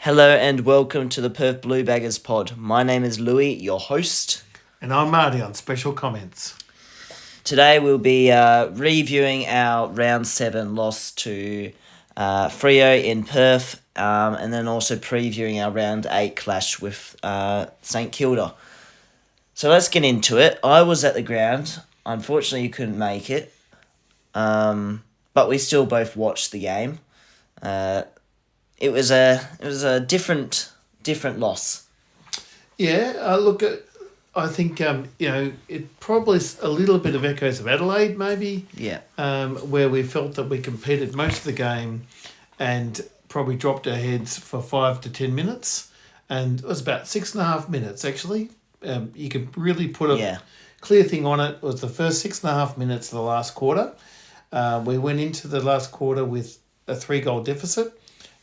Hello and welcome to the Perth Blue Baggers pod. My name is Louis, your host. And I'm Marty on special comments. Today we'll be reviewing our round 7 loss to Freo in Perth, and then also previewing our round 8 clash with St Kilda. So let's get into it. I was at the ground. Unfortunately, you couldn't make it, but we still both watched the game. It was a different loss. Yeah, look, I think it probably a little bit of echoes of Adelaide, maybe. Yeah. Where we felt that we competed most of the game, and probably dropped our heads for 5 to 10 minutes, and it was about 6.5 minutes actually. You could really put a clear thing on it. It was the first 6.5 minutes of the last quarter. We went into the last quarter with a 3-goal deficit.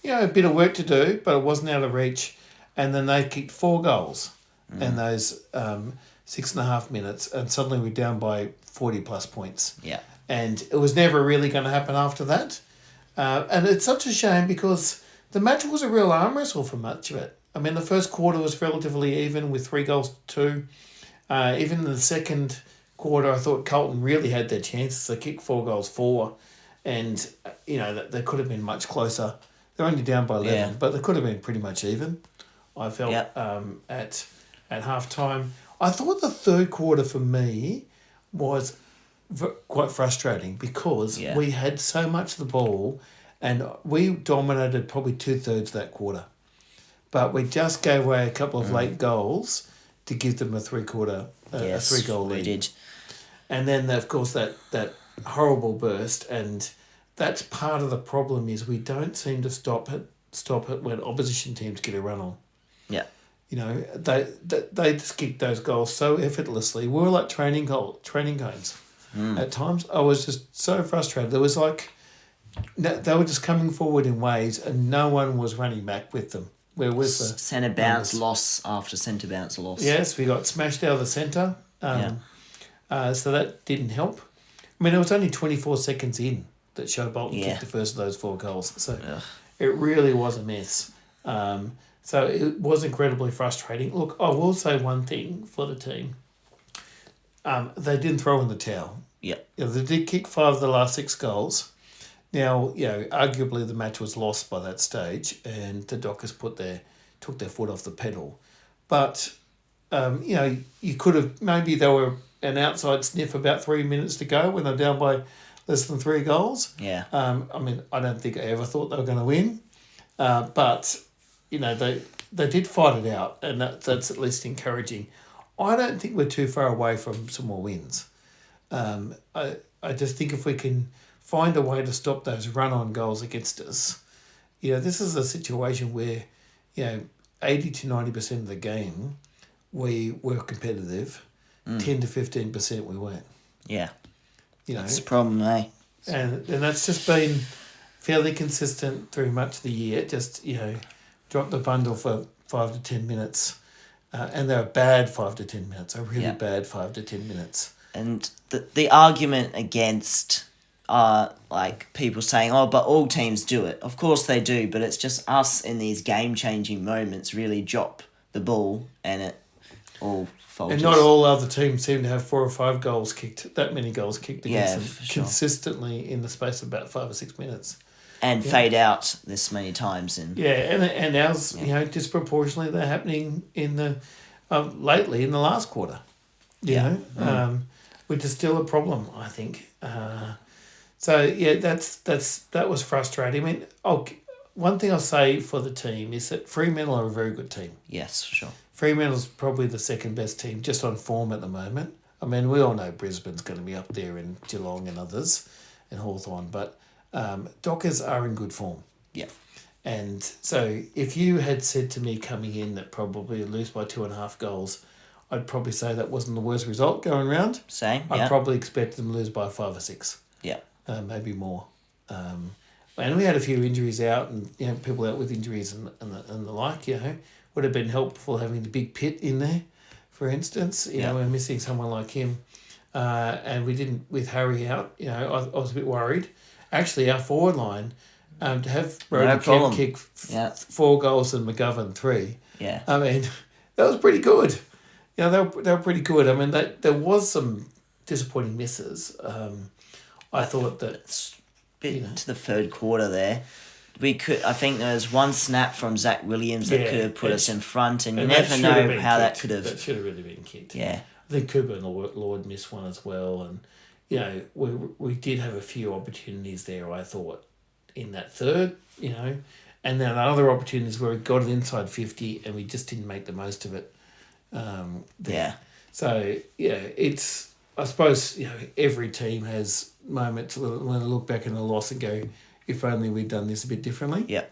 A bit of work to do, but it wasn't out of reach. And then they kicked 4 goals in those 6.5 minutes, and suddenly we're down by 40 plus points. Yeah. And it was never really going to happen after that. And it's such a shame because the match was a real arm wrestle for much of it. I mean, the first quarter was relatively even with 3 goals to 2. Even in the second quarter, I thought Carlton really had their chances. They kicked 4 goals for, and they could have been much closer. They're only down by 11, but they could have been pretty much even, I felt, at half time. I thought the third quarter for me was quite frustrating because we had so much of the ball and we dominated probably 2/3 of that quarter. But we just gave away a couple of late goals to give them a 3-goal lead. We did. And then, of course, that horrible burst, and that's part of the problem is we don't seem to stop it when opposition teams get a run on. Yeah. They just kick those goals so effortlessly. We were like training games. At times. I was just so frustrated. There was like they were just coming forward in waves and no one was running back with them. Where was the centre bounce loss after centre bounce loss? Yes, we got smashed out of the centre. So that didn't help. I mean, it was only 24 seconds in that Showbolton kicked the first of those 4 goals. So it really was a mess. So it was incredibly frustrating. Look, I will say one thing for the team. They didn't throw in the towel. Yeah. They did kick 5 of the last 6 goals. Now, arguably the match was lost by that stage and the Dockers took their foot off the pedal. But, you could have, maybe they were an outside sniff about 3 minutes to go when they're down by less than 3 goals. Yeah. I don't think I ever thought they were going to win. But, they did fight it out, and that's at least encouraging. I don't think we're too far away from some more wins. I just think if we can find a way to stop those run-on goals against us, this is a situation where, 80 to 90% of the game we were competitive, 10 to 15% we weren't. Yeah. That's the problem, eh? And that's just been fairly consistent through much of the year. Just, drop the bundle for 5 to 10 minutes. And they're a bad 5 to 10 minutes, a really bad 5 to 10 minutes. And the argument against people saying, but all teams do it. Of course they do, but it's just us in these game-changing moments really drop the ball and it all falters. And not all other teams seem to have 4 or 5 goals kicked, that many goals kicked against them consistently in the space of about 5 or 6 minutes. And fade out this many times. And ours, disproportionately, they're happening in the lately in the last quarter. Which is still a problem, I think. That was frustrating. I mean, one thing I'll say for the team is that Fremantle are a very good team. Yes, for sure. Fremantle's probably the second best team just on form at the moment. I mean, we all know Brisbane's going to be up there in Geelong and others and Hawthorn, but Dockers are in good form. Yeah. And so if you had said to me coming in that probably lose by 2.5 goals, I'd probably say that wasn't the worst result going round. Same, I'd probably expect them to lose by 5 or 6. Yeah. Maybe more. And we had a few injuries out and, people out with injuries and the like, would have been helpful having the big Pitt in there, for instance. We're missing someone like him. And we didn't, with Harry out, I was a bit worried. Actually, our forward line To have Brody Kemp problem. kick Yeah. 4 goals and McGovern 3. Yeah. I mean, that was pretty good. They were pretty good. I mean, there was some disappointing misses. I thought that It's a bit to the third quarter there. I think there was one snap from Zach Williams that could have put us in front, and you never know how that could have. That should have really been kicked. Yeah. I think Cooper and Lord missed one as well, and we did have a few opportunities there. I thought in that third, and then other opportunities where we got it inside 50 and we just didn't make the most of it. Yeah. So it's, I suppose, every team has moments when they look back in a loss and go, if only we'd done this a bit differently. Yeah.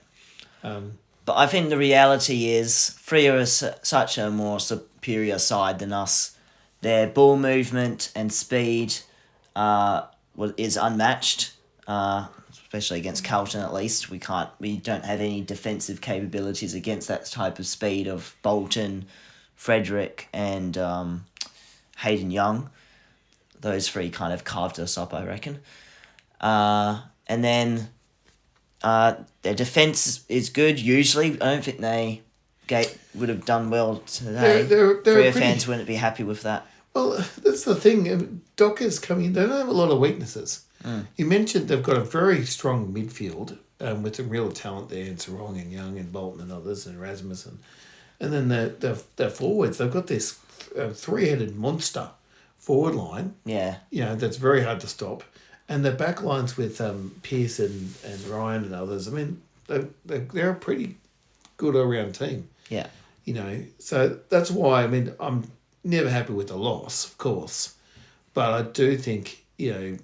But I think the reality is Freo is such a more superior side than us. Their ball movement and speed is unmatched, especially against Carlton at least. We don't have any defensive capabilities against that type of speed of Bolton, Frederick and Hayden Young. Those 3 kind of carved us up, I reckon. And then their defence is good usually. I don't think they would have done well today. Freo fans wouldn't be happy with that. Well, that's the thing. Docker's coming. They don't have a lot of weaknesses. You mentioned they've got a very strong midfield with some real talent there in Sarong and Young and Bolton and others and Rasmussen. And then the forwards, they've got this 3-headed monster forward line. Yeah. That's very hard to stop. And the back lines with Pearce and Ryan and others, I mean, they're a pretty good all-round team. Yeah. So that's why, I mean, I'm never happy with the loss, of course. But I do think, they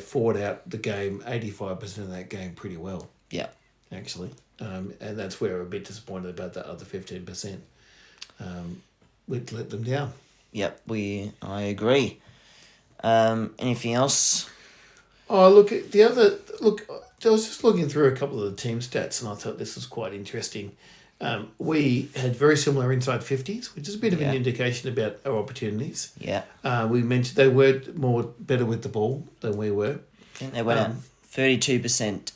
fought out the game, 85% of that game pretty well. Yeah. Actually. And that's where we're a bit disappointed about that other 15%. We'd let them down. Yep, I agree. Anything else? Oh, I was just looking through a couple of the team stats and I thought this was quite interesting. We had very similar inside 50s, which is a bit of an indication about our opportunities. Yeah. We mentioned they were better with the ball than we were. I think they went at 32%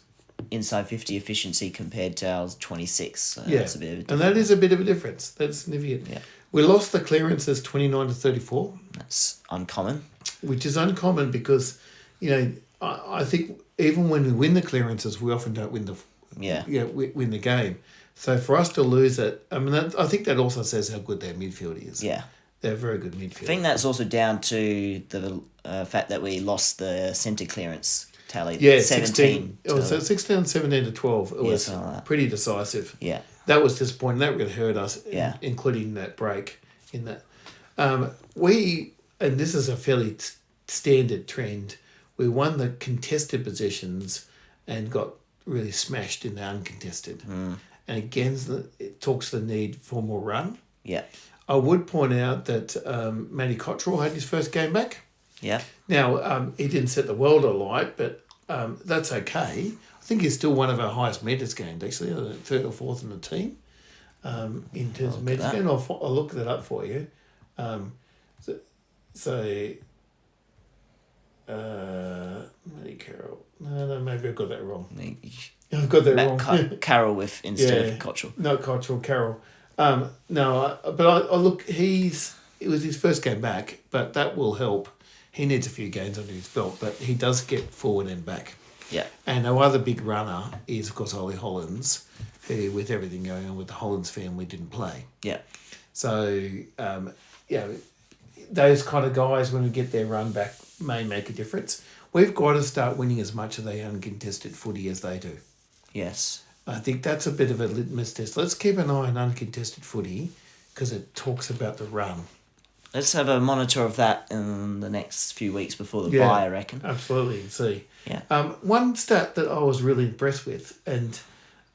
inside 50 efficiency compared to our 26. So that's a bit of a difference. And that is a bit of a difference. That's significant. Yeah. We lost the clearances 29 to 34. That's uncommon. Which is uncommon because, I think even when we win the clearances, we often don't win win the game. So for us to lose it, I mean, I think that also says how good their midfield is. Yeah. They're a very good midfield. I think that's also down to the fact that we lost the centre clearance tally. Yeah, 17. 16, 17 to 12. It was pretty decisive. Yeah. That was disappointing. That really hurt us, including that break in that. And this is a fairly standard trend, we won the contested possessions and got really smashed in the uncontested. And again, it talks to the need for more run. Yeah. I would point out that Matty Cottrell had his first game back. Yeah. Now, he didn't set the world alight, but that's okay. I think he's still one of our highest meters gained, actually, third or fourth in the team in terms of meters gained. I'll look that up for you. Matty Carroll. No, maybe I've got that wrong. I've got that wrong. Carroll with instead of Cottrell. No, Cottrell, Carroll. But I look, it was his first game back, but that will help. He needs a few games under his belt, but he does get forward and back. Yeah. And our other big runner is, of course, Ollie Hollands, who, with everything going on with the Hollands family, didn't play. Yeah. So, those kind of guys, when we get their run back, may make a difference. We've got to start winning as much of the uncontested footy as they do. Yes. I think that's a bit of a litmus test. Let's keep an eye on uncontested footy because it talks about the run. Let's have a monitor of that in the next few weeks before the bye, I reckon. Absolutely, see. Yeah. One stat that I was really impressed with, and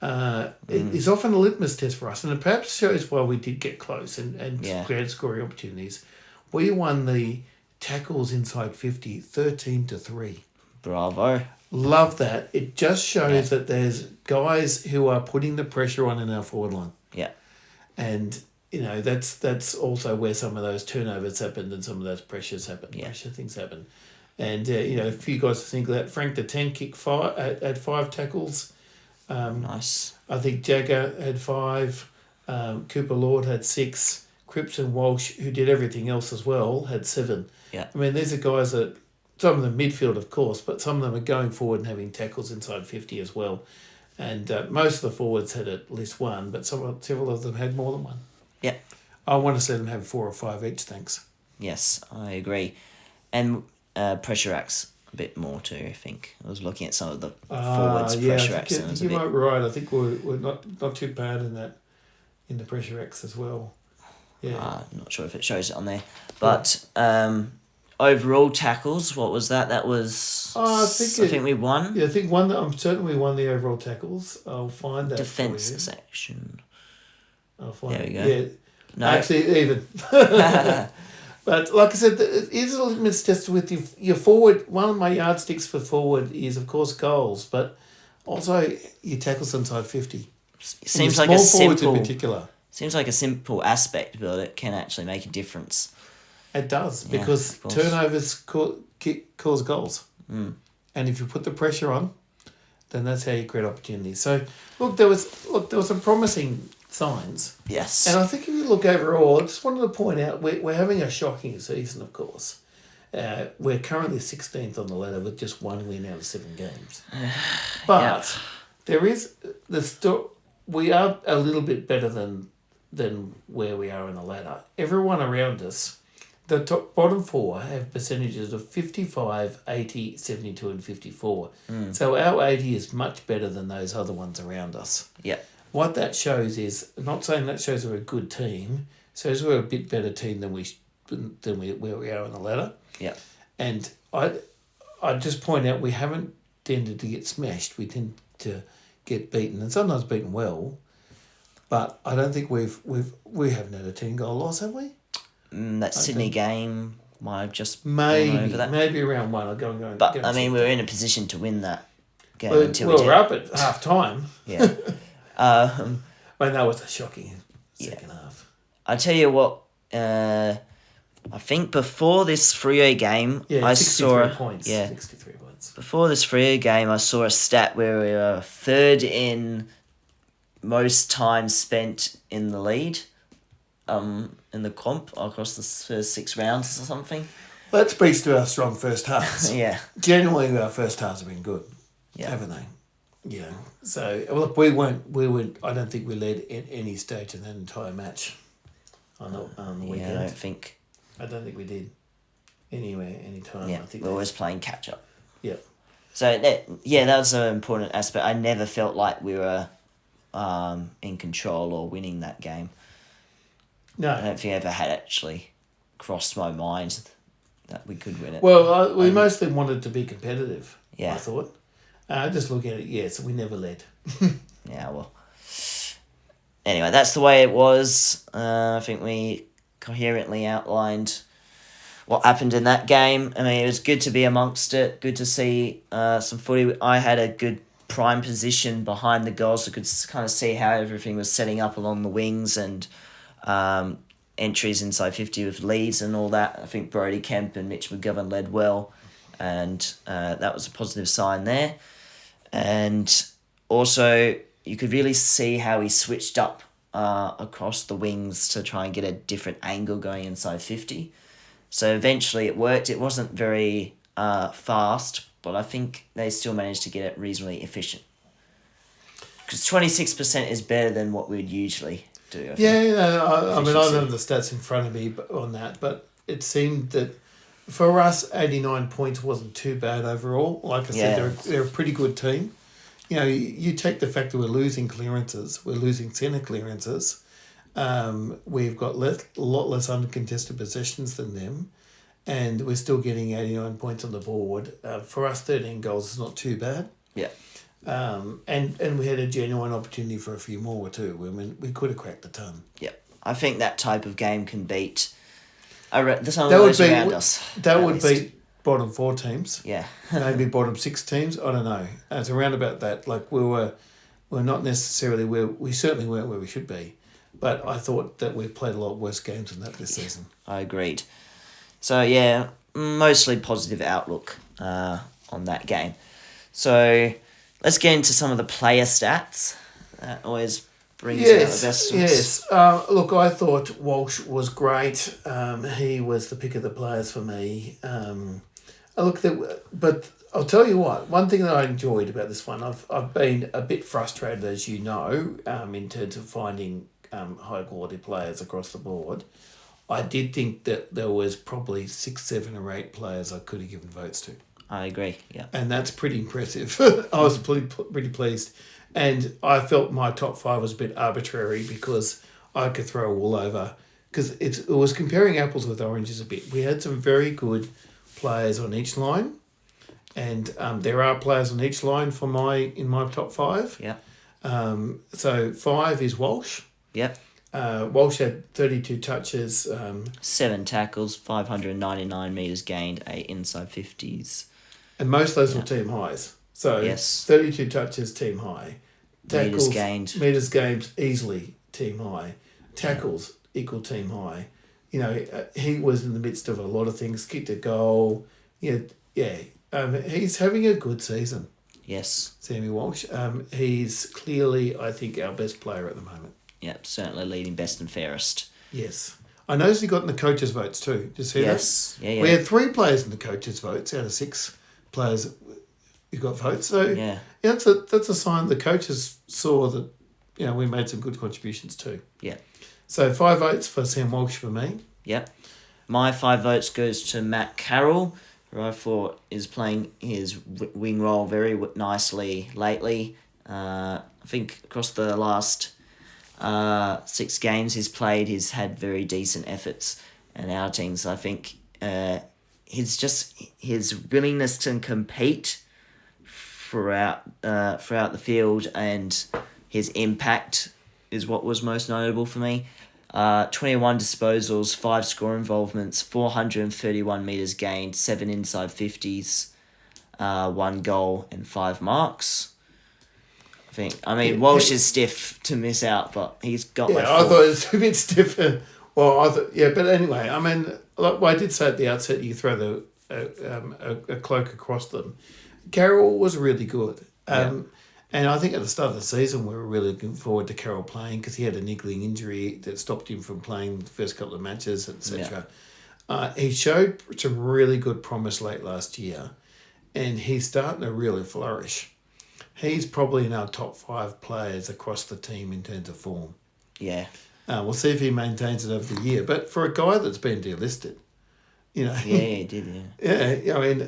it is often a litmus test for us, and it perhaps shows why we did get close and create scoring opportunities. We won the tackles inside 50, 13-3. Bravo. Love that. It just shows that there's guys who are putting the pressure on in our forward line. Yeah. And, that's also where some of those turnovers happened and some of those pressures happened. Yeah. Pressure things happen. And, a few guys to think of that. Frank the Tank kicked 5 tackles. Nice. I think Jagger had 5. Cooper Lord had 6. Cripps and Walsh, who did everything else as well, had 7. Yeah. I mean, these are guys that, some of them midfield, of course, but some of them are going forward and having tackles inside 50 as well. And most of the forwards had at least 1, but several of them had more than 1. Yeah. I want to see them have 4 or 5 each, thanks. Yes, I agree. And pressure acts a bit more too, I think. I was looking at some of the forwards pressure acts. I think you might be right. I think we're not too bad in that, in the pressure acts as well. Yeah. I'm not sure if it shows it on there. But overall tackles, what was that? That was... I think we won. Yeah, I think I'm certain we won the overall tackles. I'll find that Defence for you. section. I'll find there we go. Yeah. No. Actually, even. But like I said, it is a litmus test with your forward. One of my yardsticks for forward is, of course, goals, but also your tackles inside 50. Seems like a simple... in particular. Seems like a simple aspect, but it can actually make a difference. It does, because turnovers cause goals. Mm. And if you put the pressure on, then that's how you create opportunities. So, there was some promising signs. Yes. And I think if you look overall, I just wanted to point out, we're having a shocking season, of course. We're currently 16th on the ladder with just 1 win out of 7 games. But there is we are a little bit better than where we are in the ladder. Everyone around us, the bottom 4 have percentages of 55, 80, 72 and 54. So our 80 is much better than those other ones around us. Yeah. What that shows is, I'm not saying that shows we're a good team, shows we're a bit better team than where we are on the ladder. Yeah. And I just point out, we haven't tended to get smashed. We tend to get beaten, and sometimes beaten well. But I don't think we haven't had a 10-goal loss, have we? That Sydney game might have just maybe around 1. I'll go. But I mean, we were in a position to win that game until we were up at half time. Yeah. That was a shocking second half. I tell you what, I think before this Freo game, I saw 63 points. Before this Freo game, I saw a stat where we were 3rd in most time spent in the lead, in the comp across the first 6 rounds or something. That speaks to our strong first halves. Yeah. Generally, our first halves have been good, haven't they? Yeah. So, look, we weren't. I don't think we led at any stage in that entire match on the weekend. Yeah, I don't think we did anywhere, anytime. Yeah, I think we're always playing catch up. Yeah. So that was an important aspect. I never felt like we were in control or winning that game. No. I don't think I ever had actually crossed my mind that we could win it. Well, we mostly wanted to be competitive, yeah. I thought. Just look at it, so we never led. Yeah, well. Anyway, that's the way it was. I think we coherently outlined what happened in that game. I mean, it was good to be amongst it. Good to see some footy. I had a good prime position behind the goal, so I could kind of see how everything was setting up along the wings and entries inside 50 with leads and all that. I think Brodie Kemp and Mitch McGovern led well, and that was a positive sign there. And also, you could really see how he switched up across the wings to try and get a different angle going inside 50. So eventually it worked. It wasn't very fast, but I think they still managed to get it reasonably efficient. Because 26% is better than what we would usually do. I mean, I don't have the stats in front of me on that, but it seemed that for us, 89 points wasn't too bad overall. Like I said, they're a pretty good team. You know, you take the fact that we're losing clearances, we're losing centre clearances. We've got a lot less uncontested possessions than them, and we're still getting 89 points on the board. For us, 13 goals is not too bad. Yeah. And we had a genuine opportunity for a few more too. I mean, we could have cracked the ton. Yeah. I think that type of game can beat some of those around us. That would beat bottom 4 teams. Yeah. Maybe bottom 6 teams. I don't know. It's around about that. Like we're not necessarily we certainly weren't where we should be. But I thought that we played a lot worse games than that this season. I agreed. So, yeah, mostly positive outlook on that game. So, let's get into some of the player stats. That always brings out the best. Yes. Look, I thought Walsh was great. He was the pick of the players for me. But I'll tell you what. One thing that I enjoyed about this one, I've been a bit frustrated, as you know, in terms of finding high quality players across the board. I did think that there was probably 6, 7, or 8 players I could have given votes to. I agree. Yeah. And that's pretty impressive. I was pretty pleased. And I felt my top 5 was a bit arbitrary because I could throw all over. Because it was comparing apples with oranges a bit. We had some very good players on each line. And there are players on each line in my top 5. Yeah. So 5 is Walsh. Yep. Walsh had 32 touches. 7 tackles, 599 metres gained, 8 inside 50s. And most of those were team highs. So yes. 32 touches, team high. Tackles, metres gained, easily team high. Tackles, equal team high. You know, he was in the midst of a lot of things. Kicked a goal. He's having a good season. Yes. Sammy Walsh. He's clearly, I think, our best player at the moment. Yep, certainly leading best and fairest. Yes. I noticed he got in the coaches' votes too. Did you see that? Yes. Yeah. We had 3 players in the coaches' votes out of 6 players who got votes. So that's a sign the coaches saw that, you know, we made some good contributions too. Yeah. So 5 votes for Sam Walsh for me. Yep. My 5 votes goes to Matt Carroll, who I thought is playing his wing role very nicely lately. I think across the last 6 games he's played, he's had very decent efforts and outings. I think his willingness to compete throughout the field and his impact is what was most notable for me. 21 disposals, 5 score involvements, 431 metres gained, 7 inside 50s, 1 goal and 5 marks. Walsh is stiff to miss out, but he's got I thought it was a bit stiffer. Well, but anyway, like I did say at the outset, you throw a cloak across them. Carroll was really good. And I think at the start of the season, we were really looking forward to Carroll playing because he had a niggling injury that stopped him from playing the first couple of matches, etc. He showed some really good promise late last year, and he's starting to really flourish. He's probably in our top 5 players across the team in terms of form. Yeah. We'll see if he maintains it over the year. But for a guy that's been delisted, you know. Yeah, he did, yeah. Yeah,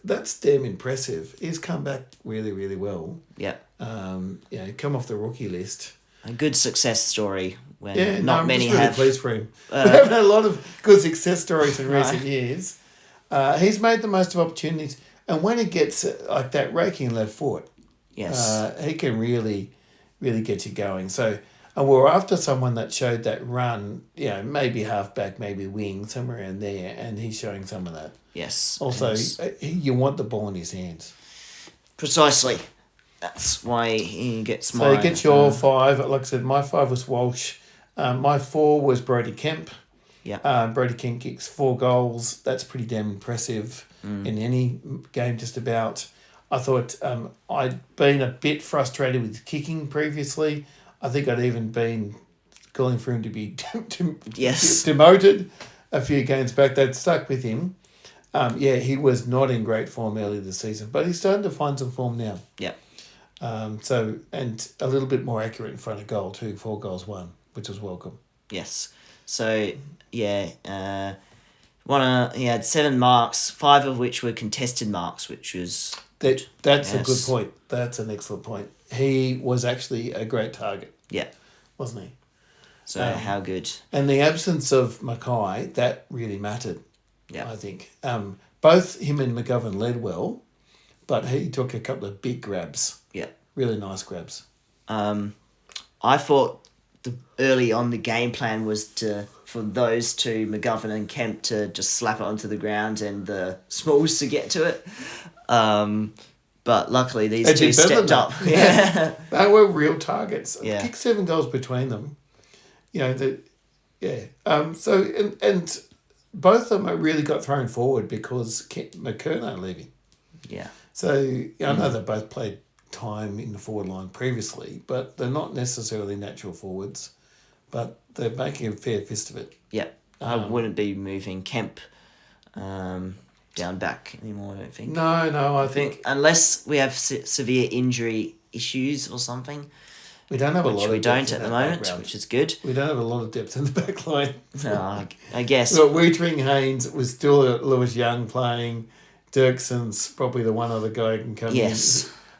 that's damn impressive. He's come back really, really well. Yeah. Come off the rookie list. A good success story when I'm many just really have. Pleased for him. We haven't had a lot of good success stories in recent years. He's made the most of opportunities. And when he gets like that raking left foot, yes, he can really, really get you going. So we're after someone that showed that run, maybe halfback, maybe wing, somewhere in there, and he's showing some of that. Yes. Also, you want the ball in his hands. Precisely. That's why he gets So you get your 5. Like I said, my 5 was Walsh. My 4 was Brody Kemp. Yeah. Brody Kemp kicks 4 goals. That's pretty damn impressive in any game just about. I thought I'd been a bit frustrated with kicking previously. I think I'd even been calling for him to be demoted a few games back. That stuck with him. He was not in great form early this season, but he's starting to find some form now. Yeah. And a little bit more accurate in front of goal too. 4 goals, 1, which was welcome. Yes. So he had 7 marks, 5 of which were contested marks, which was that's a good point. That's an excellent point. He was actually a great target. Yeah. Wasn't he? So how good. And the absence of Mackay, that really mattered. Yeah. I think. Both him and McGovern led well, but he took a couple of big grabs. Yeah. Really nice grabs. I thought early on the game plan was for those two, McGovern and Kemp, to just slap it onto the ground and the Smalls to get to it. But luckily these two stepped up. Yeah. They were real targets. Yeah. Kicked 7 goals between them. And both of them really got thrown forward because McKernan leaving. Yeah. So I know they both played time in the forward line previously, but they're not necessarily natural forwards, but they're making a fair fist of it. Yeah. I wouldn't be moving Kemp down back anymore, I don't think. No, I think unless we have severe injury issues or something, we don't have a lot which of we depth don't in at the that moment, background. which is good. We don't have a lot of depth in the back line. No, I guess. Look, Wiedering, Haynes was still Lewis Young playing. Dirkson's probably the one other guy who can come in.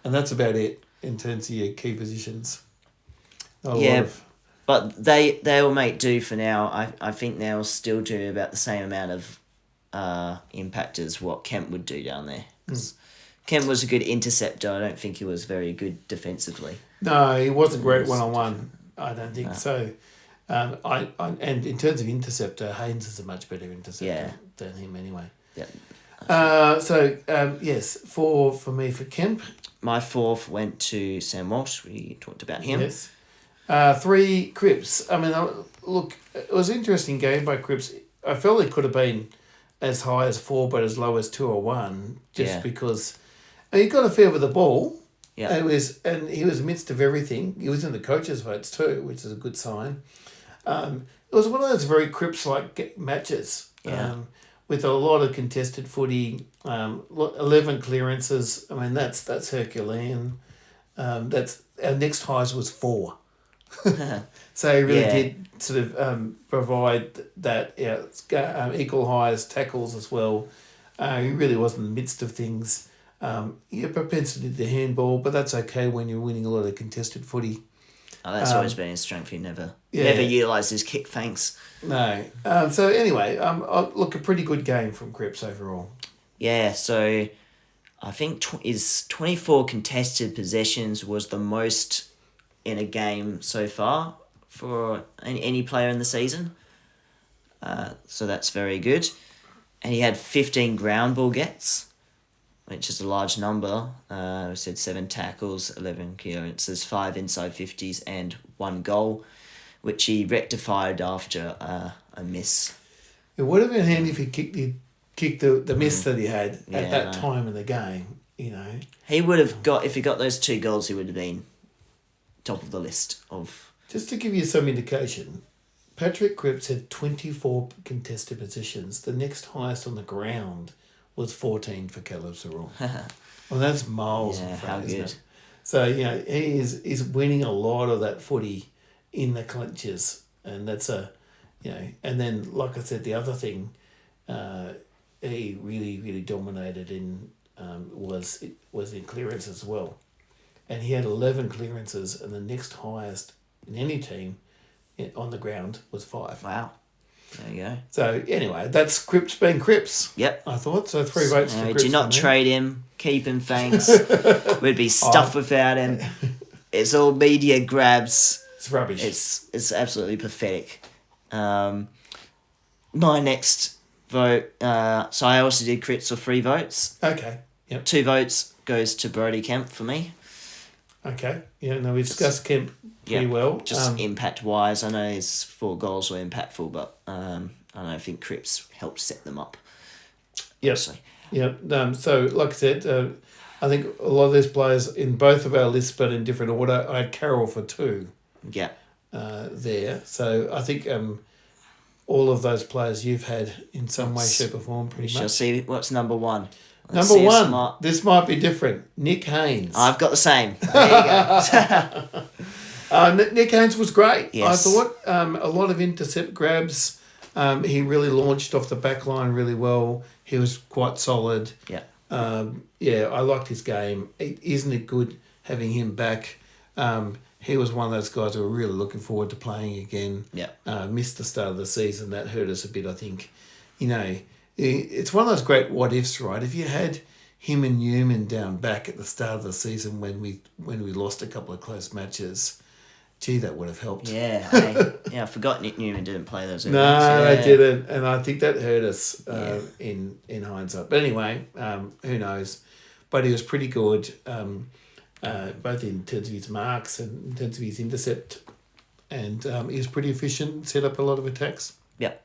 And that's about it in terms of your key positions. Not a lot of... But they will make do for now. I think they'll still do about the same amount of impact as what Kemp would do down there. Kemp was a good interceptor. I don't think he was very good defensively. No, he wasn't great one-on-one. I don't think so. And in terms of interceptor, Haynes is a much better interceptor than him anyway. Yeah. Yes, 4 for me for Kemp. My 4th went to Sam Walsh. We talked about him. Yes. 3, Cripps. I mean, look, it was an interesting game by Cripps. I felt it could have been as high as 4, but as low as 2 or 1, just because he got a feel with the ball. Yeah. And he was midst of everything. He was in the coaches' votes too, which is a good sign. It was one of those very Cripps-like matches. Yeah. With a lot of contested footy, 11 clearances. I mean, that's Herculean. That's our next highest was 4. So he really did sort of provide that equal highs tackles as well. He really was in the midst of things. Propensity to handball, but that's okay when you're winning a lot of contested footy. Oh, that's always been his strength. He never utilised his kick thanks. No. So anyway, look, a pretty good game from Cripps overall. Yeah, so I think his 24 contested possessions was the most in a game so far for any player in the season. So that's very good. And he had 15 ground ball gets, which is a large number. We said 7 tackles, 11 clearances, 5 inside 50s, and 1 goal, which he rectified after a miss. It would have been handy if he kicked the miss that he had at that time in the game, you know. He would have got, if he got those 2 goals, he would have been top of the list of... Just to give you some indication, Patrick Cripps had 24 contested positions. The next highest on the ground was 14 for Caleb Sarong. Well, that's miles in front, how isn't good. it? So, he's winning a lot of that footy in the clinches. And that's and then, like I said, the other thing he really, really dominated in was in clearance as well. And he had 11 clearances, and the next highest in any team on the ground was 5. Wow. There you go. So, anyway, that's Cripps being Cripps. Yep. I thought. So, 3 votes for Cripps. Do not trade him. Keep him, thanks. We'd be stuffed without him. It's all media grabs. It's rubbish. It's absolutely pathetic. My next vote, so I also did Cripps for 3 votes. Okay. Yep. 2 votes goes to Brodie Kemp for me. Okay. Yeah, no, we discussed Kemp pretty well. Just impact-wise, I know his 4 goals were impactful, but I think Cripps helped set them up. Yes. Yep. So, like I said, I think a lot of these players in both of our lists, but in different order, I had Carroll for 2. Yeah. There. So, I think all of those players you've had in some way, shape or form pretty much. Shall see what's number 1. Number 1, this might be different. Nick Haynes. I've got the same. There you go. Nick Haynes was great. Yes. I thought a lot of intercept grabs. He really launched off the back line really well. He was quite solid. Yeah. I liked his game. Isn't it good having him back? He was one of those guys who were really looking forward to playing again. Yeah. Missed the start of the season. That hurt us a bit, I think. It's one of those great what ifs, right? If you had him and Newman down back at the start of the season when we lost a couple of close matches, gee, that would have helped. Yeah, I forgot Nick Newman didn't play those. No, they didn't, and I think that hurt us in hindsight. But anyway, who knows? But he was pretty good, both in terms of his marks and in terms of his intercept, and he was pretty efficient, set up a lot of attacks. Yep.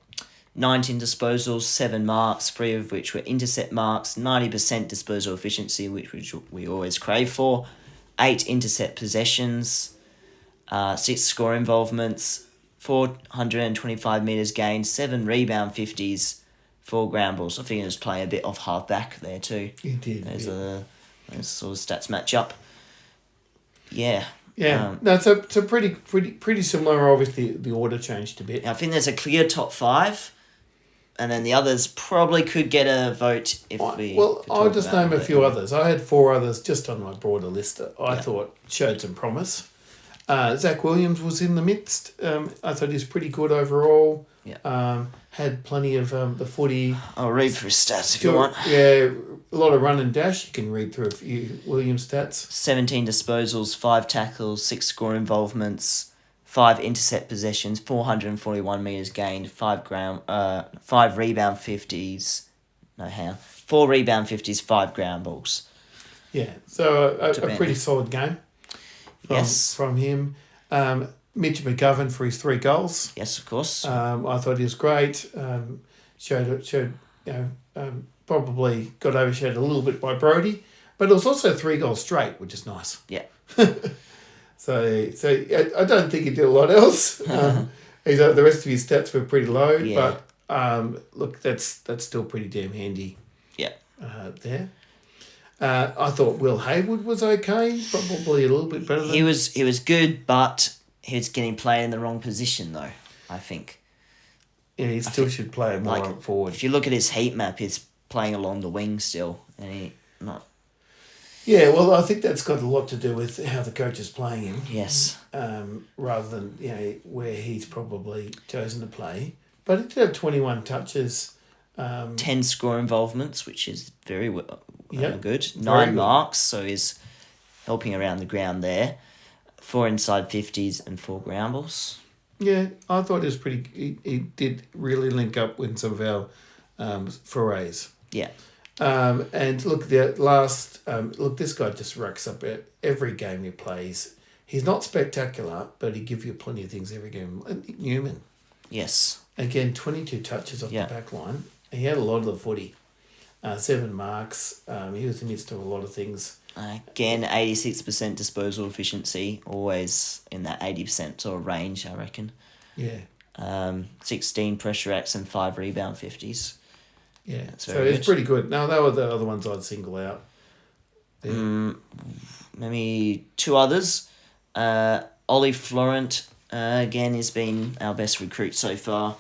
19 disposals, 7 marks, 3 of which were intercept marks, 90% disposal efficiency, which we always crave for. 8 intercept possessions, 6 score involvements, 425 metres gained, 7 rebound 50s, 4 ground balls. I think he was playing a bit off half back there too. He did. Those sort of stats match up. Yeah. Yeah, no, it's a pretty similar. Obviously, the order changed a bit. I think there's a clear top 5, and then the others probably could get a vote if we. Well, I'll just name a few others. I had 4 others just on my broader list that I thought showed some promise. Zach Williams was in the midst. I thought he was pretty good overall. Yeah. Had plenty of the footy. I'll read through stats if you want. Yeah, a lot of run and dash. You can read through a few Williams stats. 17 disposals, 5 tackles, 6 score involvements, 5 intercept possessions, 441 metres gained, 5 rebound 50s. No, how? 4 rebound 50s, 5 ground balls. Yeah, so a pretty solid game from him. Mitch McGovern for his 3 goals. Yes, of course. I thought he was great. Probably got overshadowed a little bit by Brody, but it was also 3 goals straight, which is nice. Yeah. So I don't think he did a lot else. The rest of his stats were pretty low, but look, that's still pretty damn handy. Yeah. There. I thought Will Hayward was okay, probably a little bit better than... He was good, but he was getting played in the wrong position, though, I think. Yeah, he still should play more forward. If you look at his heat map, he's playing along the wing still, and he not... Yeah, well, I think that's got a lot to do with how the coach is playing him. Yes. Rather than, where he's probably chosen to play. But he did have 21 touches. 10 score involvements, which is very good. 9 very good. marks, so he's helping around the ground there. 4 inside 50s and 4 ground balls. Yeah, I thought it was pretty... He did really link up with some of our forays. Yeah. And look, this guy just racks up every game he plays. He's not spectacular, but he gives you plenty of things every game. And Newman. Yes. Again, 22 touches off the back line. He had a lot of the footy. 7 marks. He was in the midst of a lot of things. Again, 86% disposal efficiency, always in that 80% sort of range, I reckon. Yeah. 16 pressure acts and 5 rebound 50s. Yeah, so it's pretty good. No, they were the other ones I'd single out. Maybe 2 others. Ollie Florent, again, has been our best recruit so far.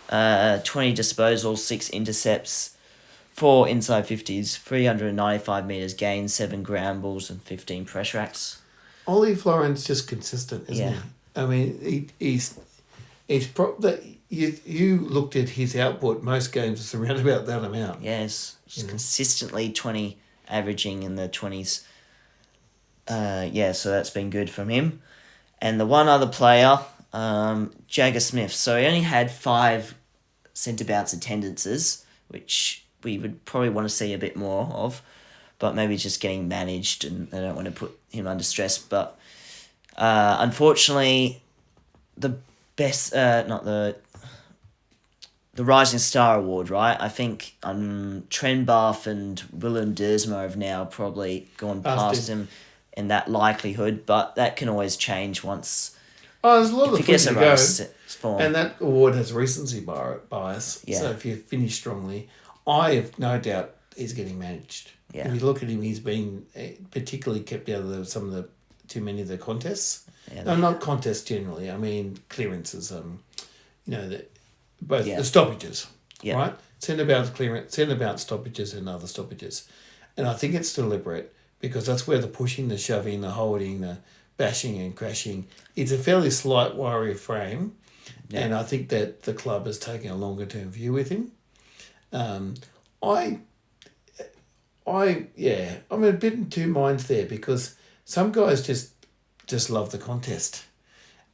20 disposals, 6 intercepts, 4 inside 50s, 395 metres gained, 7 ground balls and 15 pressure acts. Ollie Florent's just consistent, isn't he? I mean, he's you looked at his output, most games it's around about that amount. Yes, consistently 20, averaging in the 20s. So that's been good from him. And the one other player, Jagger Smith. So he only had 5 centre bounce attendances, which we would probably want to see a bit more of, but maybe just getting managed and they don't want to put him under stress. But unfortunately, the best, the Rising Star Award, right? I think Trenbarth and Willem Dersma have now probably gone past him in that likelihood, but that can always change once. Oh, there's a lot of footy to go. Form. And that award has recency bias. Yeah. So if you finish strongly, I have no doubt he's getting managed. Yeah. If you look at him, he's been particularly kept out of some of too many of the contests. Yeah, no, not contests generally. I mean clearances. The stoppages. Yeah. Right. Centre bounce stoppages and other stoppages, and I think it's deliberate because that's where the pushing, the shoving, the holding, the bashing and crashing. It's a fairly slight warrior frame, and I think that the club is taking a longer term view with him. I'm a bit in 2 minds there because some guys just love the contest,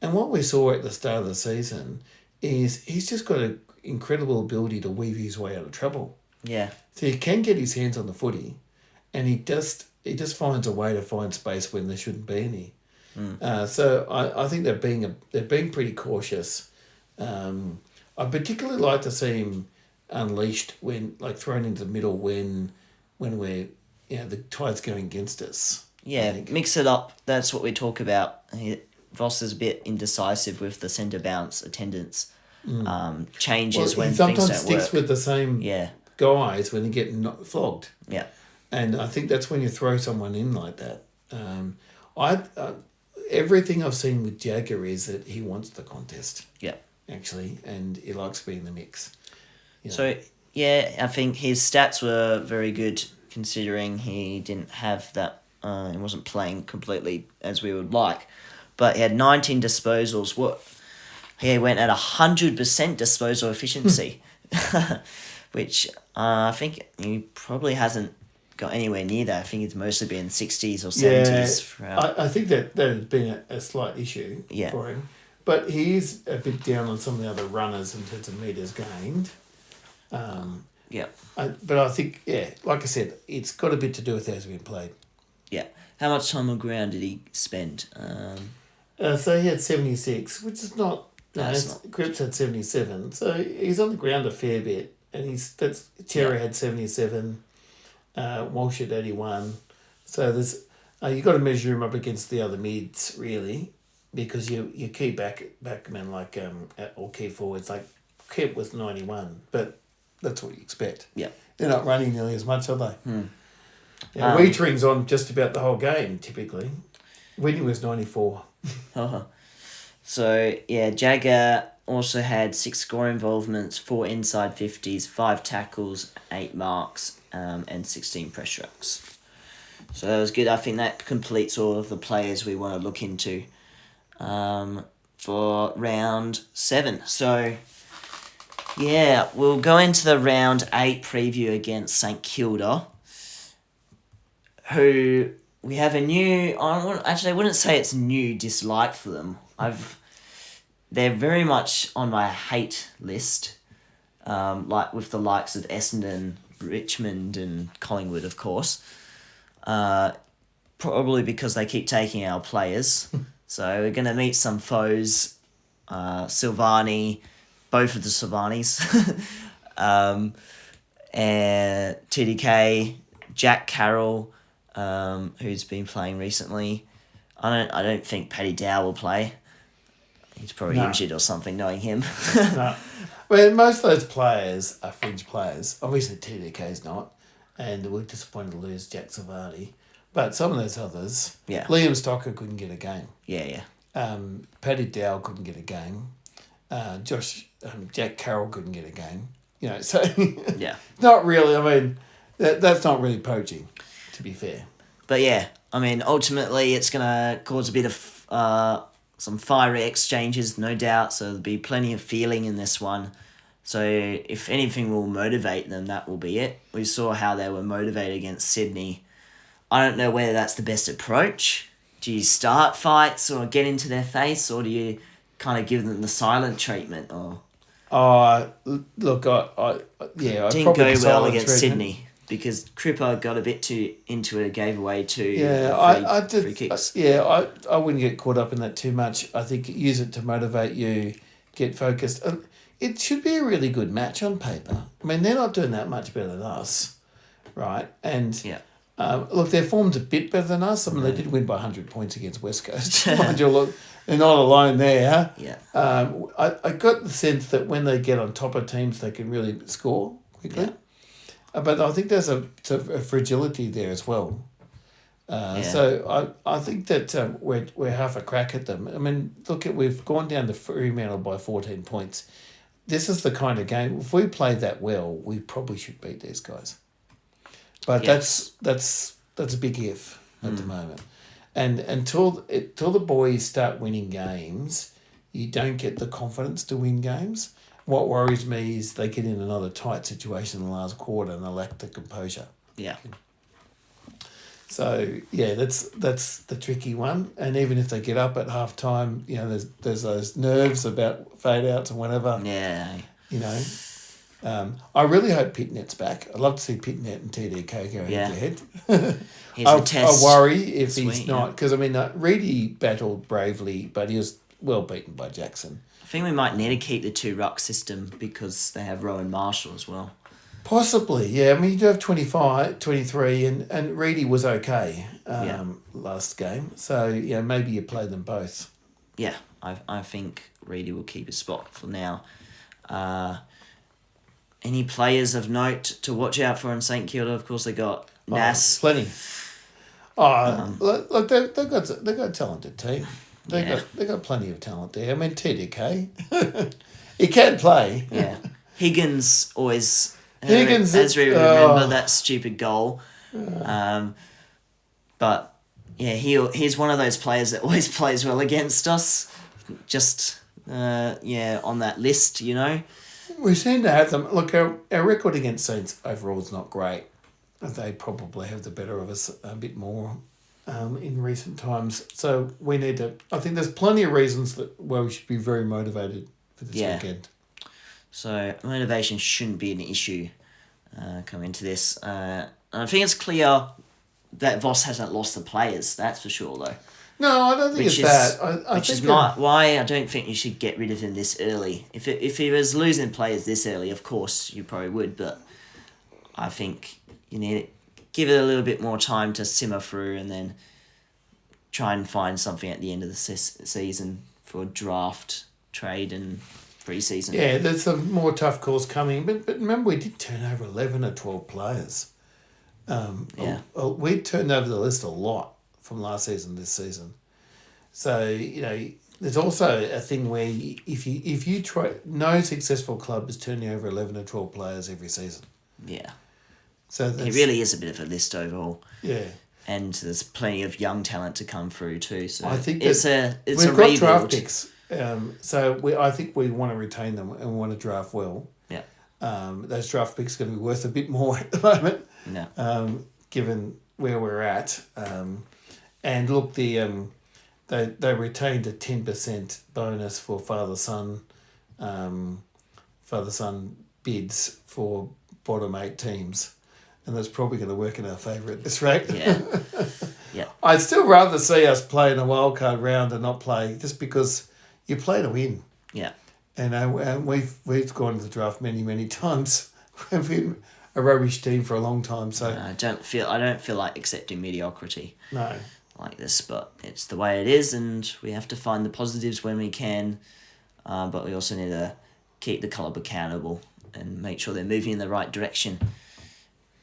and what we saw at the start of the season is he's just got an incredible ability to weave his way out of trouble. Yeah. So he can get his hands on the footy, and he just finds a way to find space when there shouldn't be any. So I think they're being pretty cautious. I particularly like to see him unleashed thrown into the middle when we're the tide's going against us. Yeah, think. mix it up. That's what we talk about. Voss is a bit indecisive with the centre bounce attendance. Changes Well, he when things sometimes don't sticks work. with the same Yeah, guys when they get flogged. yeah, And I think that's when you throw someone in like that. I everything I've seen with Jagger is that he wants the contest, yeah. actually, and he likes being in the mix. You know. So, yeah, I think his stats were very good considering he didn't have that, he wasn't playing completely as we would like. But he had 19 disposals. He went at 100% disposal efficiency, which I think he probably hasn't got anywhere near that. I think it's mostly been 60s or 70s throughout. I think that has been a slight issue for him. But he is a bit down on some of the other runners in terms of metres gained. Yeah. But I think, like I said, it's got a bit to do with how it's been played. Yeah. How much time on ground did he spend? So he had 76, which is not... That's not... Cripps had 77, so he's on the ground a fair bit. And Cherry had 77, Walsh had 81. So there's... you've got to measure him up against the other mids, really, because you key backmen like... or key forwards, like Kemp was 91, but that's what you expect. Yeah. They're not running nearly as much, are they? Yeah, Wheatering's on just about the whole game, typically. Wheating was 94. So, yeah, Jagger also had 6 score involvements, 4 inside 50s, 5 tackles, 8 marks, and 16 pressure rucks. So that was good. I think that completes all of the players we want to look into for round 7. So, yeah, we'll go into the round 8 preview against St Kilda, who we have a new... I wouldn't say it's new dislike for them. They're very much on my hate list, like with the likes of Essendon, Richmond and Collingwood, of course. Probably because they keep taking our players. So we're going to meet some foes, Silvani, both of the Silvanis, and TDK, Jack Carroll, who's been playing recently. I don't think Paddy Dow will play. He's probably injured or something, knowing him. No. Well, most of those players are fringe players. Obviously, TDK's not. And we're disappointed to lose Jack Silvani. But some of those others... Yeah. Liam Stocker couldn't get a game. Yeah. Paddy Dow couldn't get a game. Jack Carroll couldn't get a game. You know, so... Yeah. Not really. I mean, that's not really poaching, to be fair. But yeah, I mean, ultimately it's going to cause a bit of some fiery exchanges, no doubt. So there'll be plenty of feeling in this one. So if anything will motivate them, that will be it. We saw how they were motivated against Sydney. I don't know whether that's the best approach. Do you start fights or get into their face, or do you kind of give them the silent treatment? Or Look, I didn't go well against Sydney. Because Cripper got a bit too into it, gave away 2 free kicks. I wouldn't get caught up in that too much. I think use it to motivate you, get focused. It should be a really good match on paper. I mean, they're not doing that much better than us, right? And look, their form's a bit better than us. I mean, they did win by 100 points against West Coast. Mind you, look, they're not alone there. Yeah. I got the sense that when they get on top of teams, they can really score quickly. Yeah. But I think there's a fragility there as well. So I think that we're half a crack at them. I mean, we've gone down to Fremantle by 14 points. This is the kind of game, if we play that well, we probably should beat these guys. But that's a big if at the moment. And until the boys start winning games, you don't get the confidence to win games. What worries me is they get in another tight situation in the last quarter and they lack the composure. Yeah. So that's the tricky one. And even if they get up at half time, you know, there's those nerves about fade outs and whatever. Yeah. You know. I really hope Pitnet's back. I'd love to see Pitnet and TDK go head to head. I worry if he's not, because I mean Reedy battled bravely, but he was well beaten by Jackson. I think we might need to keep the 2 ruck system because they have Rowan Marshall as well. Possibly, yeah. I mean, you do have 25, 23, and Reedy was okay last game. So, yeah, maybe you play them both. Yeah, I think Reedy will keep his spot for now. Any players of note to watch out for in St Kilda? Of course, they got Nas. Plenty. Look, they've got a talented team. They got plenty of talent there. I mean, TDK, he can play. Yeah, Higgins always. Higgins, as we remember that stupid goal. But yeah, he's one of those players that always plays well against us. Just on that list, you know. We seem to have them. Look, our record against Saints overall is not great. They probably have the better of us a bit more in recent times. So we need to. I think there's plenty of reasons why we should be very motivated for this weekend. So motivation shouldn't be an issue coming into this. I think it's clear that Voss hasn't lost the players. That's for sure, though. No, I don't think it's that. I which think is why I don't think you should get rid of him this early. If he was losing players this early, of course you probably would, but I think you need to give it a little bit more time to simmer through, and then try and find something at the end of the season for draft, trade, and pre-season. Yeah, there's some more tough calls coming, but remember we did turn over 11 or 12 players. We turned over the list a lot from last season this season. So, you know, there's also a thing where if you try, no successful club is turning over 11 or 12 players every season. Yeah. So it really is a bit of a list overall. Yeah. And there's plenty of young talent to come through too. So I think it's a got rebuild. Draft picks. I think we want to retain them and we want to draft well. Yeah. Those draft picks are going to be worth a bit more at the moment. Yeah. Given where we're at. And look, they retained a 10% bonus for father-son bids for bottom 8 teams. And that's probably going to work in our favour at this rate. Yeah. Yeah. I'd still rather see us play in a wildcard round and not play, just because you play to win. Yeah. And we've gone to the draft many times. We've been a rubbish team for a long time. So I don't feel like accepting mediocrity. No. Like this, but it's the way it is, and we have to find the positives when we can. But we also need to keep the club accountable and make sure they're moving in the right direction.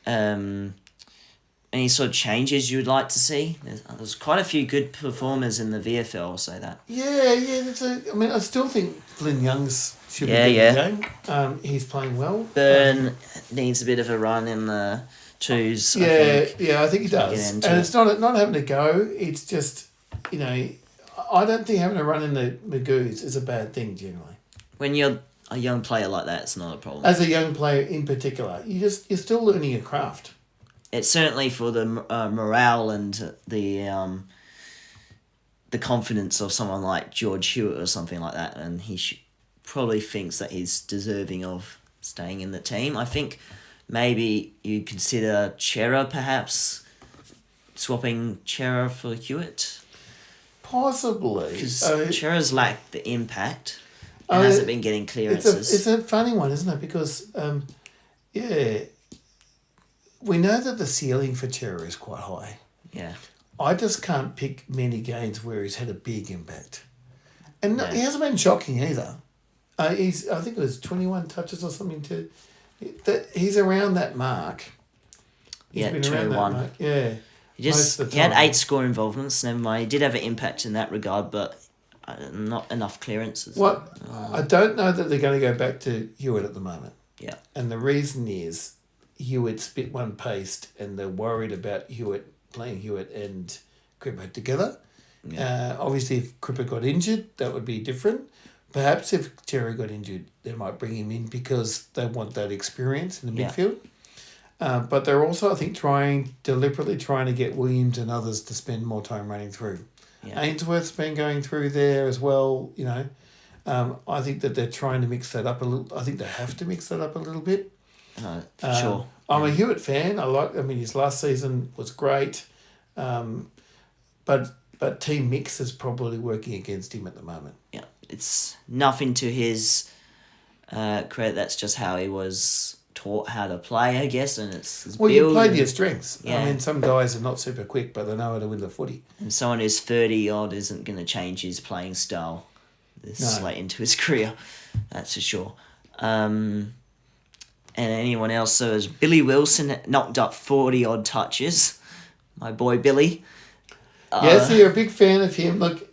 Any sort of changes you would like to see? There's quite a few good performers in the VFL, I'll say that. Yeah. I still think Flynn Young's should be in the game. He's playing well. Burn needs a bit of a run in the twos. I think he does. And it's not having to go. It's just, you know, I don't think having a run in the Magoos is a bad thing generally. When you're a young player like that, it's not a problem. As a young player in particular, you're still learning a craft. It's certainly for the morale and the confidence of someone like George Hewitt or something like that, and he probably thinks that he's deserving of staying in the team. I think maybe you consider Chera perhaps swapping Chera for Hewitt. Possibly, because Chera's lacked the impact and hasn't been getting clearances. It's a funny one, isn't it? Because we know that the ceiling for Chera is quite high. Yeah. I just can't pick many games where he's had a big impact. And he hasn't been shocking either. I think it was 21 touches or something he's around that mark. He's been around that mark. Yeah. He had 8 score involvements, never mind. He did have an impact in that regard, but not enough clearances. I don't know that they're going to go back to Hewitt at the moment. Yeah. And the reason is Hewitt's bit one-paced and they're worried about playing Hewitt and Cripper together. Yeah. Obviously, if Cripper got injured, that would be different. Perhaps if Terry got injured, they might bring him in because they want that experience in the midfield. But they're also, I think, deliberately trying to get Williams and others to spend more time running through. Yeah. Ainsworth's been going through there as well, you know. I think that they're trying to mix that up a little. I think they have to mix that up a little bit. For sure. I'm a Hewitt fan. His last season was great. But team mix is probably working against him at the moment. Yeah, it's nothing to his credit. That's just how he was taught how to play, I guess, and it's Well, you build play to and- your strengths. Yeah. I mean, some guys are not super quick, but they know how to win the footy. And someone who's 30 odd isn't going to change his playing style this No. late into his career, that's for sure. And anyone else? So as Billy Wilson knocked up 40 odd touches, my boy Billy. Yes, you're a big fan of him. Look,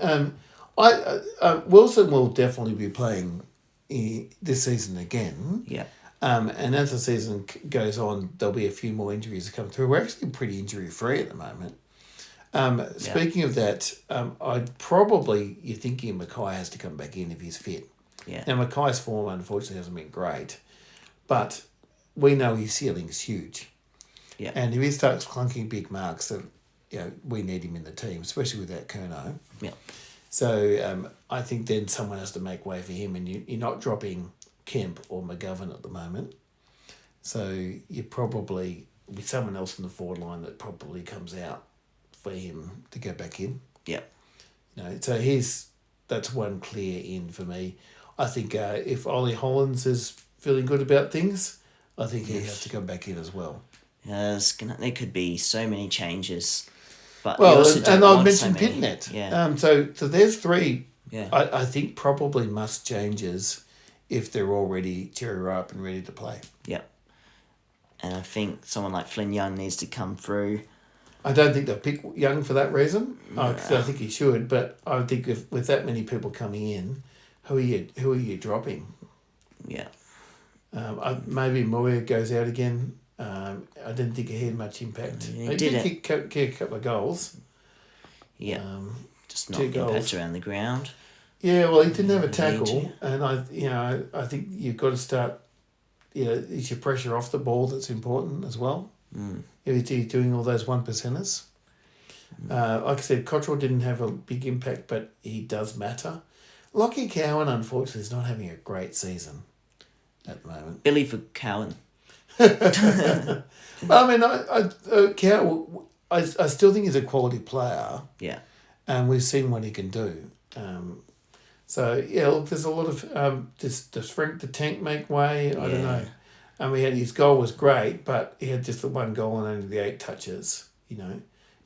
Wilson will definitely be playing this season again. Yeah. And as the season goes on, there'll be a few more injuries that come through. We're actually pretty injury free at the moment. Speaking of that, you're thinking Mackay has to come back in if he's fit. Yeah. Now Mackay's form unfortunately hasn't been great, but we know his ceiling's huge. Yeah. And if he starts clunking big marks, then we need him in the team, especially without Kerno. Yeah. So I think then someone has to make way for him, and you're not dropping Kemp or McGovern at the moment. So you probably with someone else in the forward line that probably comes out for him to go back in. Yeah. So that's one clear in for me. I think if Ollie Hollins is feeling good about things, I think he has to come back in as well. Yeah, there could be so many changes. But Well, you also don't and I've want mentioned so many. Pitnet. Yeah. So there's three. Yeah. I think probably must changes if they're already cherry ripe and ready to play. Yeah. And I think someone like Flynn Young needs to come through. I don't think they'll pick Young for that reason. I think he should, but I think with that many people coming in, who are you dropping? Yeah. Maybe Moya goes out again. I didn't think he had much impact. He did kick a couple of goals. Yeah. Just not 2 goals. impact around the ground. Yeah, well, he didn't have a Need tackle, to. and I think you've got to start. It's your pressure off the ball that's important as well. If he's doing all those 1%ers. Like I said, Cottrell didn't have a big impact, but he does matter. Lockie Cowan, unfortunately, is not having a great season at the moment. Billy for Cowan. But I mean, Cowan, I still think he's a quality player. Yeah. And we've seen what he can do. Look, there's a lot of does Frank the Tank make way? I don't know. His goal was great, but he had just the 1 goal and only the 8 touches. He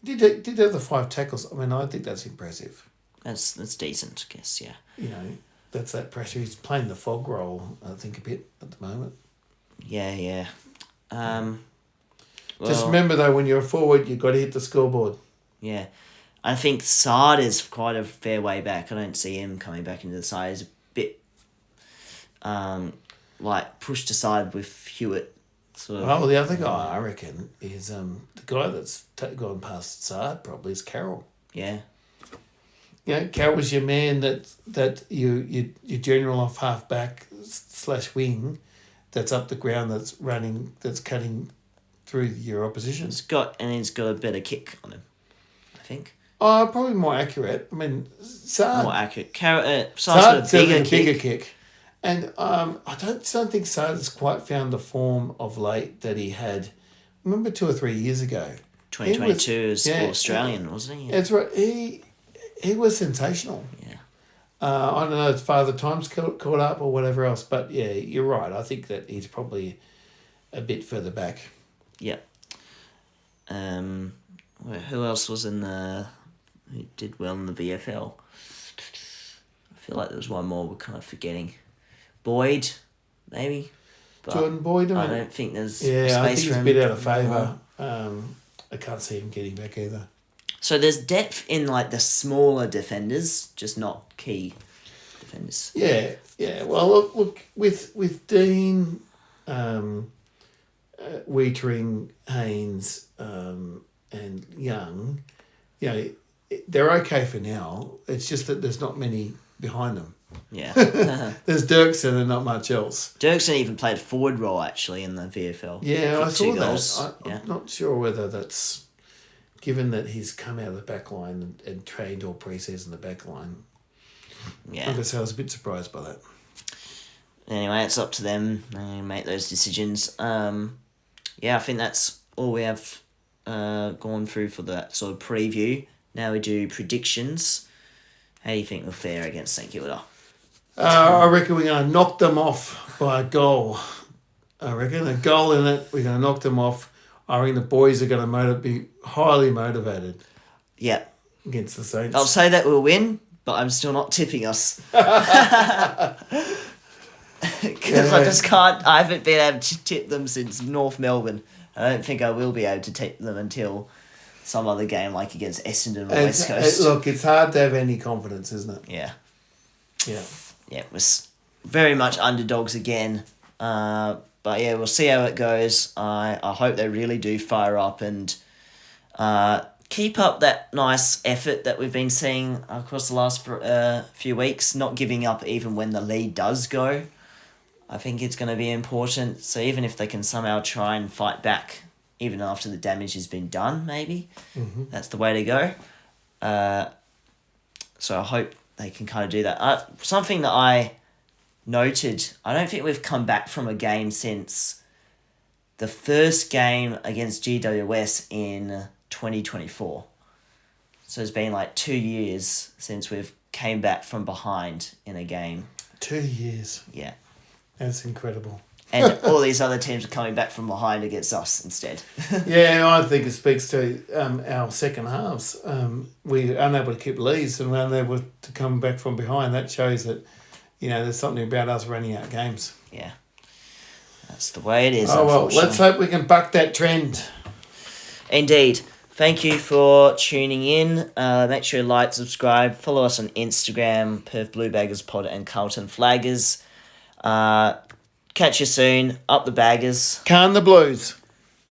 did have the 5 tackles. I mean, I think that's impressive. That's decent, I guess, yeah. That's that pressure. He's playing the fog role, I think, a bit at the moment. Yeah. Just remember, though, when you're a forward, you've got to hit the scoreboard. Yeah. I think Sard is quite a fair way back. I don't see him coming back into the side. He's a bit pushed aside with Hewitt. Sort of. Oh, well, the other guy, I reckon, is the guy that's gone past Sard probably is Carroll. Yeah. Carroll's your man that you general off half back / wing that's up the ground, that's running, that's cutting through your opposition. He's got a better kick on him, I think. Oh, probably more accurate. I mean, Sard. More accurate. Sard's Sard's got a a bigger bigger kick. And I don't think Sard has quite found the form of late that he had. Remember 2 or 3 years ago. 2022 is Australian, wasn't he? That's right. He was sensational. Yeah. I don't know if Father Time's caught up or whatever else, but yeah, you're right. I think that he's probably a bit further back. Yeah. Who else was who did well in the VFL? I feel like there was one more we're kind of forgetting. Boyd, maybe. But Jordan Boyd. I don't think there's I space think he's for a him. bit out of favour. I can't see him getting back either. So there's depth in the smaller defenders, just not key defenders. Yeah. Well, look with Dean, Wietering, Haynes, and Young, they're okay for now. It's just that there's not many behind them. Yeah. There's Dirksen and not much else. Dirksen even played forward role actually in the VFL. Yeah, I Kicked saw 2 that. goals. I'm not sure whether that's given that he's come out of the back line and trained all pre-season the back line. Yeah. I guess I was a bit surprised by that. Anyway, it's up to them. They make those decisions. I think that's all we have gone through for that sort of preview. Now we do predictions. How do you think we'll fare against St Kilda? I reckon we're going to knock them off by a goal. I reckon a goal in it. We're going to knock them off. I reckon the boys are going to be highly motivated Yeah. against the Saints. I'll say that we'll win, but I'm still not tipping us. Because I just can't. I haven't been able to tip them since North Melbourne. I don't think I will be able to tip them until some other game like against Essendon or West Coast. Look, it's hard to have any confidence, isn't it? Yeah. Yeah. Yeah, it was very much underdogs again. But yeah, we'll see how it goes. I hope they really do fire up and keep up that nice effort that we've been seeing across the last few weeks, not giving up even when the lead does go. I think it's going to be important. So even if they can somehow try and fight back, even after the damage has been done, maybe, that's the way to go. So I hope they can kind of do that. Something that I noted, I don't think we've come back from a game since the first game against GWS in 2024. So it's been like 2 years since we've came back from behind in a game. 2 years. Yeah. That's incredible. And all these other teams are coming back from behind against us instead. Yeah, I think it speaks to our second halves. We are unable to keep leads and we're unable to come back from behind. That shows that, there's something about us running out games. Yeah. That's the way it is, Oh, well, let's hope we can buck that trend. Indeed. Thank you for tuning in. Make sure you like, subscribe, follow us on Instagram, Perth Blue Baggers Pod and Carlton Flaggers. Catch you soon. Up the Baggers. Can the Blues.